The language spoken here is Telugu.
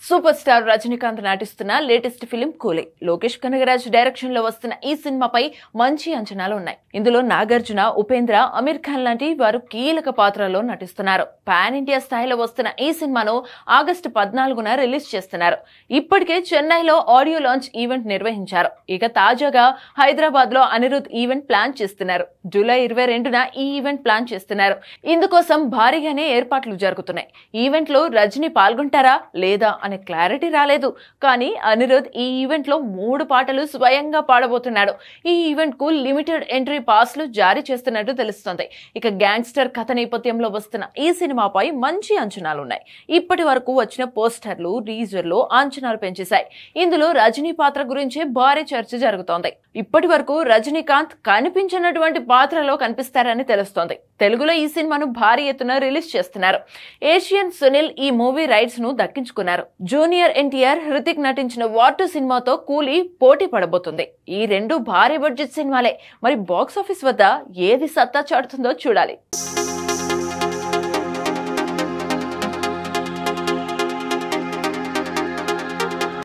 సూపర్ స్టార్ రజనీకాంత్ నటిస్తున్న లేటెస్ట్ ఫిలిం కూలీ. లోకేష్ కనగరాజ్ డైరెక్షన్ లో వస్తున్న ఈ సినిమాపై మంచి అంచనాలు ఉన్నాయి. ఇందులో నాగార్జున, ఉపేంద్ర, అమీర్ ఖాన్ లాంటి వారు కీలక పాత్రల్లో నటిస్తున్నారు. పాన్ ఇండియా స్థాయిలో వస్తున్న ఈ సినిమాను ఆగస్టు 14న రిలీజ్ చేస్తున్నారు. ఇప్పటికే చెన్నైలో ఆడియో లాంచ్ ఈవెంట్ నిర్వహించారు. ఇక తాజాగా హైదరాబాద్ లో అనిరుద్ ఈవెంట్ ప్లాన్ చేస్తున్నారు. జూలై 22న ఈ ఈవెంట్ ప్లాన్ చేస్తున్నారు. ఇందుకోసం భారీగానే ఏర్పాట్లు జరుగుతున్నాయి. ఈవెంట్ లో రజనీ పాల్గొంటారా లేదా అనే క్లారిటీ రాలేదు. కానీ అనిరుద్ ఈ ఈవెంట్ లో 3 పాటలు స్వయంగా పాడబోతున్నాడు. ఈ ఈవెంట్ కు లిమిటెడ్ ఎంట్రీ పాస్లు జారీ చేస్తున్నట్టు తెలుస్తోంది. ఇక గ్యాంగ్స్టర్ కథ నేపథ్యంలో వస్తున్న ఈ సినిమాపై మంచి అంచనాలున్నాయి. ఇప్పటి వరకు వచ్చిన పోస్టర్లు, టీజర్లు అంచనాలు పెంచేశాయి. ఇందులో రజనీ పాత్ర గురించి భారీ చర్చ జరుగుతోంది. ఇప్పటి వరకు రజనీకాంత్ కనిపించినటువంటి పాత్రలో కనిపిస్తారని తెలుస్తోంది. తెలుగులో ఈ సినిమాను భారీ ఎత్తున రిలీజ్ చేస్తున్నారు. ఏషియన్ సునీల్ ఈ మూవీ రైట్స్ ను దక్కించుకున్నారు. జూనియర్ ఎన్టీఆర్, హృతిక్ నటించిన వార్ 2 సినిమాతో కూలీ పోటీ పడబోతుంది. ఈ 2 భారీ బడ్జెట్ సినిమాలే. మరి బాక్స్ ఆఫీస్ వద్ద ఏది సత్తా చాటుతుందో చూడాలి.